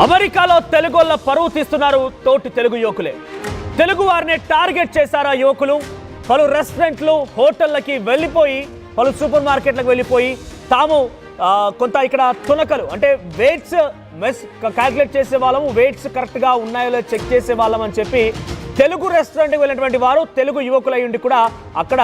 అమెరికాలో తెలుగోళ్ళ పరువు తీస్తున్నారు తోటి తెలుగు యువకులే. తెలుగు వారిని టార్గెట్ చేశారా యువకులు. పలు రెస్టారెంట్లు హోటళ్లకి వెళ్ళిపోయి, పలు సూపర్ మార్కెట్లకు వెళ్ళిపోయి తాము కొంత ఇక్కడ తునకలు అంటే వెయిట్స్ క్యాల్కులేట్ చేసే వాళ్ళము, వెయిట్స్ కరెక్ట్గా ఉన్నాయో చెక్ చేసే వాళ్ళం అని చెప్పి తెలుగు రెస్టారెంట్కి వెళ్ళినటువంటి వారు తెలుగు యువకులై ఉండి కూడా అక్కడ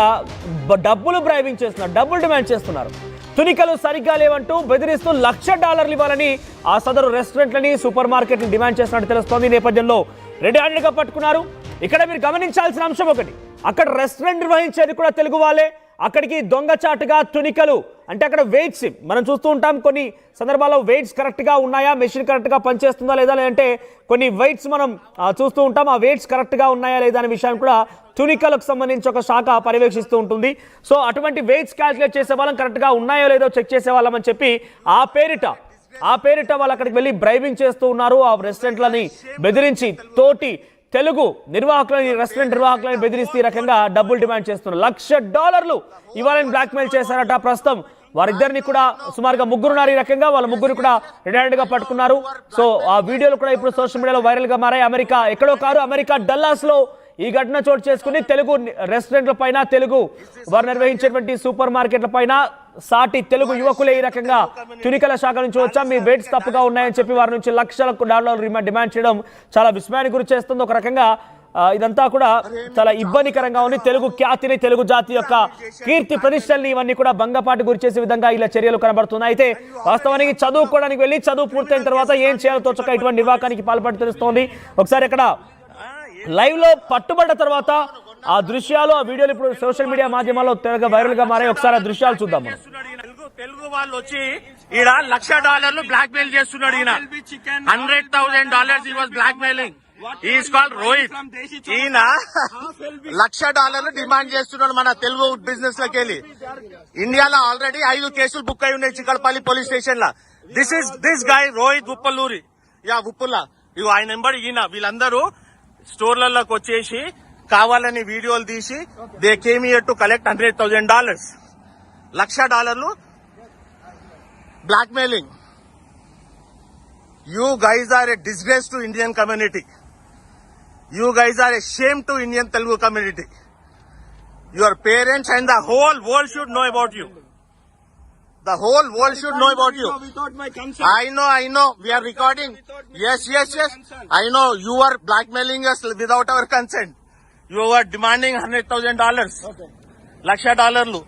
డబ్బులు బ్రైబింగ్ చేస్తున్నారు, డబ్బులు డిమాండ్ చేస్తున్నారు. తునికలు సరిగ్గా లేవంటూ బెదిరిస్తూ $1,00,000 ఇవ్వాలని ఆ సదరు రెస్టారెంట్లని, సూపర్ మార్కెట్ని డిమాండ్ చేస్తున్నట్టు తెలుస్తోంది. ఈ నేపథ్యంలో రెడ్ హ్యాండెడ్గా పట్టుకున్నారు. ఇక్కడ మీరు గమనించాల్సిన అంశం ఒకటి, అక్కడ రెస్టారెంట్ నిర్వహించేది కూడా తెలుగు వాళ్ళే. అక్కడికి దొంగచాటుగా తునికలు అంటే అక్కడ వెయిట్స్ మనం చూస్తూ ఉంటాం. కొన్ని సందర్భాల్లో వెయిట్స్ కరెక్ట్గా ఉన్నాయా, మెషిన్ కరెక్ట్గా పనిచేస్తుందా లేదా, లేదంటే కొన్ని వెయిట్స్ మనం చూస్తూ ఉంటాం. ఆ వెయిట్స్ కరెక్ట్గా ఉన్నాయా లేదా అనే విషయాన్ని కూడా తునికలకు సంబంధించి ఒక శాఖ పర్యవేక్షిస్తూ ఉంటుంది. సో అటువంటి వెయిట్స్ క్యాల్కులేట్ చేసే వాళ్ళం, కరెక్ట్గా ఉన్నాయో లేదో చెక్ చేసే వాళ్ళం అని చెప్పి ఆ పేరిట వాళ్ళు అక్కడికి వెళ్ళి బ్రైబింగ్ చేస్తూ ఉన్నారు. ఆ రెస్టారెంట్లని బెదిరించి తోటి తెలుగు నిర్వాహకులని, రెస్టారెంట్ నిర్వాహకులని బెదిరిస్తే ఈ రకంగా డబ్బులు డిమాండ్ చేస్తున్నారు. $1,00,000 ఇవ్వాలని బ్లాక్మెయిల్ చేశారట. ప్రస్తుతం వారిద్దరిని కూడా సుమారుగా ముగ్గురున్నారు. ఈ రకంగా వాళ్ళ ముగ్గురు కూడా రెడ్ హ్యాండెడ్ గా పట్టుకున్నారు. సో ఆ వీడియోలు కూడా ఇప్పుడు సోషల్ మీడియాలో వైరల్ గా మారాయి. అమెరికా ఎక్కడో కారు, అమెరికా డల్లాస్ లో ఈ ఘటన చోటు చేసుకుని తెలుగు రెస్టారెంట్ల పైన, తెలుగు వారు నిర్వహించేటువంటి సూపర్ మార్కెట్ల పైన సాటి తెలుగు యువకులే ఈ రకంగా తునికల శాఖ నుంచి వచ్చాం, మీ వెయిట్స్ తప్పుగా ఉన్నాయని చెప్పి వారి నుంచి $1,00,000 డిమాండ్ చేయడం చాలా విస్మయానికి గురి చేస్తుంది. ఒక రకంగా ఇదంతా కూడా చాలా ఇబ్బందికరంగా ఉంది. తెలుగు ఖ్యాతిని, తెలుగు జాతి యొక్క కీర్తి ప్రతిష్టల్ని ఇవన్నీ కూడా భంగపాటు గురి చేసే విధంగా ఇలా చర్యలు కనబడుతున్నాయి. అయితే వాస్తవానికి చదువుకోవడానికి వెళ్ళి చదువు పూర్తయిన తర్వాత ఏం చేయాలో తోచక ఇటువంటి నిర్వాకానికి పాల్పడి తెలుస్తోంది. ఒకసారి ఇక్కడ లైవ్ లో పట్టుబడ్డ తర్వాత ఆ దృశ్యాలు, ఆ వీడియోలు ఇప్పుడు సోషల్ మీడియా మాధ్యమాల్లో తెగ వైరల్ గా మారాయి. ఒకసారి ఆ దృశ్యాలు చూద్దాం. తెలుగు వాళ్ళు వచ్చి ఈడ $1,00,000 బ్లాక్ మెయిల్ చేస్తున్నాడు. ఈయన $100,000 was blackmailing. Is called Rohit. ఈయన $1,00,000 డిమాండ్ చేస్తున్నాడు మన తెలుగు బిజినెస్ లకి వెళ్ళి. ఇండియాలో ఆల్రెడీ 5 కేసులు బుక్ అయి ఉన్నాయి చిక్కడపల్లి పోలీస్ స్టేషన్ లా. దిస్ గాయ్ రోహిత్ ఉప్పల్లూరి, ఉప్పుల్లా, ఇవి ఆయన నెంబర్. ఈయన వీళ్ళందరూ స్టోర్లలోకి వచ్చేసి కావాలని వీడియోలు తీసి they came here to collect $100,000. $1,00,000 blackmailing. You guys are a disgrace to Indian community. You guys are a shame to Indian Telugu community. Your parents and the whole world should know about you. The whole world should know about you. Without my consent. I know. We are recording. Yes. I know you are blackmailing us without our consent. You are demanding $100,000. Okay. $1,00,000.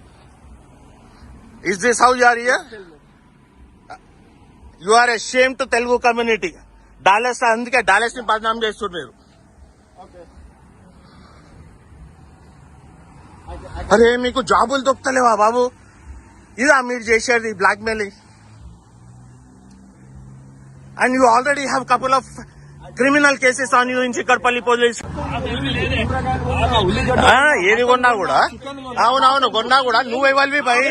Is this how you are here? You are a shame to Telugu community. Dallas అందుకే Dallas ని బదనాం చేస్తున్నారు. అరే మీకు జాబులు దొరుకుతలేవా బాబు? ఇదా మీరు చేసేది blackmailing? And you already have couple of criminal cases on you in Chikkadpally police. ఏది కొన్నా కూడా, అవునవును కొన్నా కూడా నువ్వెవల్వి భయ్,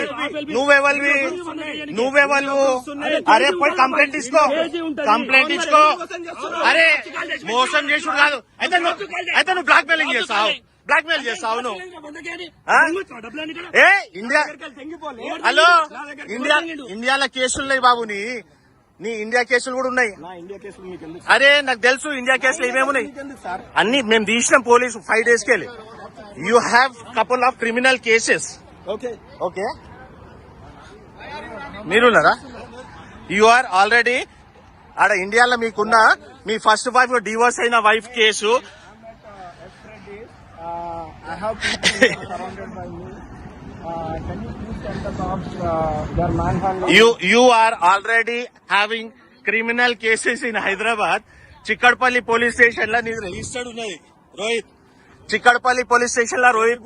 నువ్వెవల్వు. అరే పోయి కంప్లైంట్ ఇచ్చుకో. అరే మోసం చేసుడు కాదు. అయితే నువ్వు బ్లాక్ మెయిలింగ్ చేస్తావు, నువ్వు. ఏ ఇండియా, హలో, ఇండియాలో కేసులున్నాయి బాబు. నీ ఇండియా కేసులు కూడా ఉన్నాయి. అరే నాకు తెలుసు ఇండియా కేసులు ఏమేమున్నాయి అన్ని మేము తీసినాం పోలీసు 5 days కెళ్ళి. You have couple of criminal cases. Okay మీరున్నారా? యు ఆర్ ఆల్రెడీ ఆడ ఇండియాలో మీకున్న మీ ఫస్ట్ వైఫ్ డివోర్స్ అయిన wife case. You are already having criminal cases in Hyderabad. Chikkadpally police station లో నీకు రిజిస్టర్డ్ ఉన్నది రోహిత్. చిక్కడపల్లి పోలీస్ స్టేషన్ లో రోహిత్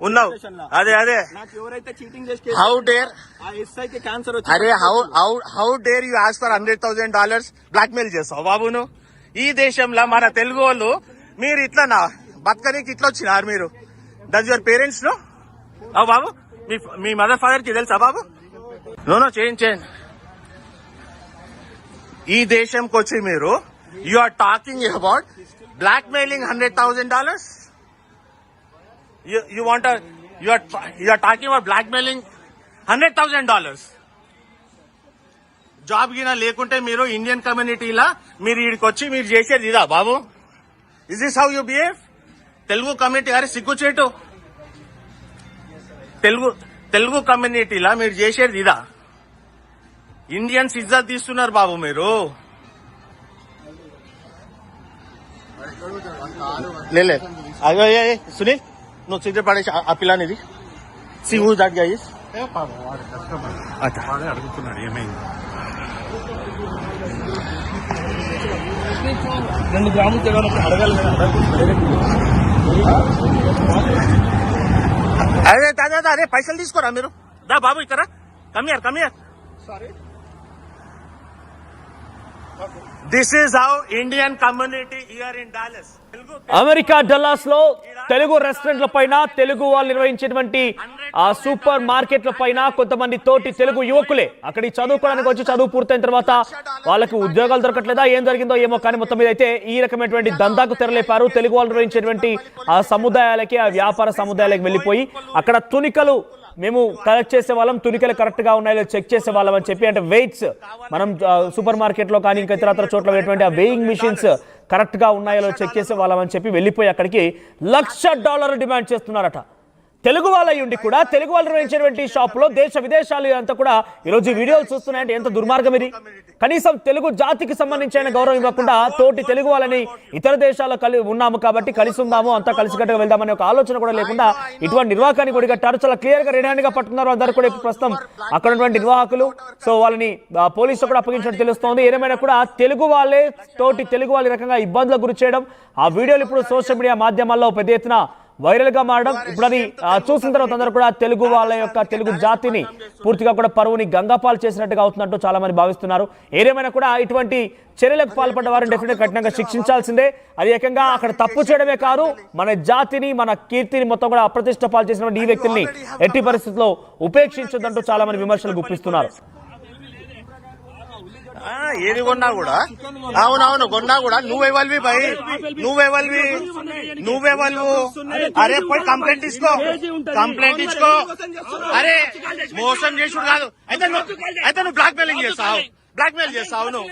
ఉన్నావు. అదే హౌ డేర్, అరే how dare you ask for $100,000 blackmail చేస్తావు బాబు నువ్వు? ఈ దేశంలో మన తెలుగు వాళ్ళు మీరు ఇట్లా బతకనికి ఇట్లా వచ్చినారు మీరు. Does your parents know? బాబు మీ మదర్ ఫాదర్ కి తెలుసా బాబు? నో చేయండి. ఈ దేశంకి వచ్చి మీరు you are talking about blackmailing $100,000. You are talking about blackmailing $100,000. Job గినా లేకుంటే మీరు ఇండియన్ కమ్యూనిటీలా మీరు ఈడికి వచ్చి మీరు చేసేది ఇదా బాబు? Is this how you behave? Telugu community అరే సిగ్గుచేటు. తెలుగు కమ్యూనిటీలా మీరు చేసేది ఇదా? ఇండియన్స్ ఇజ్జత్ తీస్తున్నారు బాబు మీరు. లే అయ్యో సునీల్, నువ్వు సిగరెట్ పడేసి ఆ పిల్లనిది see who that guy is. అడుగుతున్నాడు ఏమైంది. 2 గ్రాములు తెగనప్పుడు అడగాలి కదా. అదే అదే అదే పైసలు తీసుకోరా మీరు. దా బాబు ఇక్కడ come here. Sorry, this is how Indian community here in Dallas. America Dallas లో తెలుగు రెస్టారెంట్ల పైన, తెలుగు వాళ్ళు నిర్వహించేటువంటి ఆ సూపర్ మార్కెట్ల పైన కొంతమంది తోటి తెలుగు యువకులే అక్కడికి చదువుకోవడానికి వచ్చి చదువు పూర్తయిన తర్వాత వాళ్ళకి ఉద్యోగాలు దొరకట్లేదా ఏం జరిగిందో ఏమో, కానీ మొత్తం మీద అయితే ఈ రకమైనటువంటి దందాకు తెరలేపారు. తెలుగు వాళ్ళు నిర్వహించేటువంటి ఆ సముదాయాలకి, ఆ వ్యాపార సముదాయాలకు వెళ్ళిపోయి అక్కడ తునికలు మేము కలెక్ట్ చేసే వాళ్ళం, తునికలు కరెక్ట్ గా ఉన్నాయో చెక్ చేసే వాళ్ళం అని చెప్పి, అంటే వెయిట్స్ మనం సూపర్ మార్కెట్ లో కానీ ఇంకా ఇతర చోట్ల ఉన్నటువంటి ఆ వెయింగ్ మిషన్స్ కరెక్ట్ గా ఉన్నాయో చెక్ చేసే వాళ్ళం అని చెప్పి వెళ్ళిపోయి అక్కడికి $1,00,000 డిమాండ్ చేస్తున్నారట. తెలుగు వాళ్ళ ఉండి కూడా తెలుగు వాళ్ళు నిర్వహించేటువంటి షాప్ లో దేశ విదేశాలు అంతా కూడా ఈరోజు వీడియోలు చూస్తున్నాయంటే ఎంత దుర్మార్గం ఇది. కనీసం తెలుగు జాతికి సంబంధించిన గౌరవం ఇవ్వకుండా తోటి తెలుగు వాళ్ళని ఇతర దేశాల్లో ఉన్నాము కాబట్టి కలిసి ఉందాము, అంతా కలిసికట్టుగా వెళ్దామనే ఒక ఆలోచన కూడా లేకుండా ఇటువంటి నిర్వాహకాన్ని కొడిగట్టారు. చాలా క్లియర్ గా రెడీ హ్యాండ్ గా పట్టుకున్నారు అందరూ కూడా ప్రస్తుతం అక్కడ ఉన్నటువంటి నిర్వాహకులు. సో వాళ్ళని పోలీసులు కూడా అప్పగించినట్టు తెలుస్తోంది. ఏదేమైనా కూడా తెలుగు వాళ్ళే తోటి తెలుగు వాళ్ళ రకంగా ఇబ్బందులకు గురి చేయడం, ఆ వీడియోలు ఇప్పుడు సోషల్ మీడియా మాధ్యమాల్లో పెద్ద ఎత్తున వైరల్ గా మారడం, ఇప్పుడు అది చూసిన తర్వాత అందరూ కూడా తెలుగు వాళ్ళ యొక్క తెలుగు జాతిని పూర్తిగా కూడా పరువుని గంగాపాలు చేసినట్టుగా అవుతున్నట్టు చాలా మంది భావిస్తున్నారు. ఏదేమైనా కూడా ఇటువంటి చర్యలకు పాల్పడ్డ వారిని డెఫినెట్ కఠినంగా శిక్షించాల్సిందే. అది ఏకంగా అక్కడ తప్పు చేయడమే కాదు, మన జాతిని మన కీర్తిని మొత్తం కూడా అప్రతిష్ట పాలు చేసినటువంటి ఈ వ్యక్తుల్ని ఎట్టి పరిస్థితుల్లో ఉపేక్షించొద్దంటూ చాలా మంది విమర్శలు గుప్పిస్తున్నారు. ఏది కొన్నా కూడా అవునవును కొన్నా కూడా నువ్వెవల్వి భయ్, నువ్వెవల్వు అరే పోయి కంప్లైంట్ ఇచ్చుకో. అరే మోసం చేసుడు కాదు అయితే నువ్వు బ్లాక్ మెయిల్ చేస్తావు నువ్వు.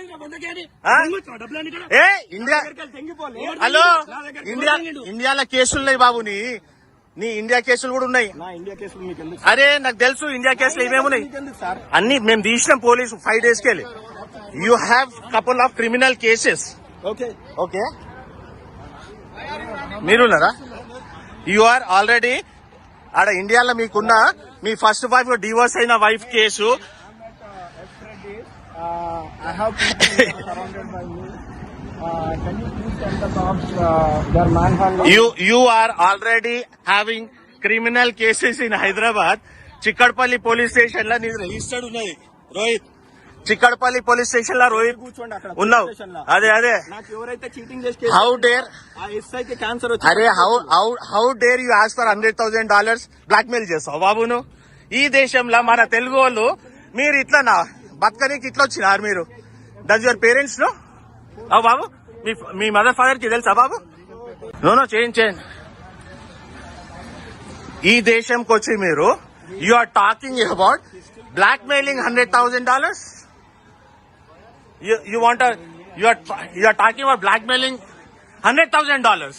ఏ ఇండియా హలో ఇండియాలో కేసులున్నాయి బాబు, నీ ఇండియా కేసులు కూడా ఉన్నాయి. అరే నాకు తెలుసు ఇండియా కేసులు ఏమేమున్నాయి అన్ని మేము తీసినాం పోలీసు 5 days కెళ్ళి. You have couple of criminal cases. Okay. మీరున్నారా? You are already ఆడ ఇండియాలో మీకున్న మీ ఫస్ట్ వైఫ్ డివోర్స్ అయిన wife case. I have people surrounded by me. Can you please tell the cops their manhandling? You are already having criminal cases in Hyderabad. Chikkadpally police station లో నీకు registered ఉన్నది Rohit. Chikkadpally police station లో రోహిత్ ఉన్నావు. అదే నాకు ఎవరైతే cheating చేసి హౌ డేర్ ఆ ఎస్ఐకి క్యాన్సర్ అరే how dare you ask for $100,000 blackmail చేస్తావు బాబును. ఈ దేశంలో మన తెలుగు వాళ్ళు మీరు ఇట్లా బతకనికి ఇట్లా వచ్చినారు మీరు. Does your parents know? బాబు మీ మదర్ ఫాదర్ కి తెలుసా బాబు? నో చేయండి. ఈ దేశంకి వచ్చి మీరు you are talking about blackmailing $100,000. You are talking about blackmailing $100,000.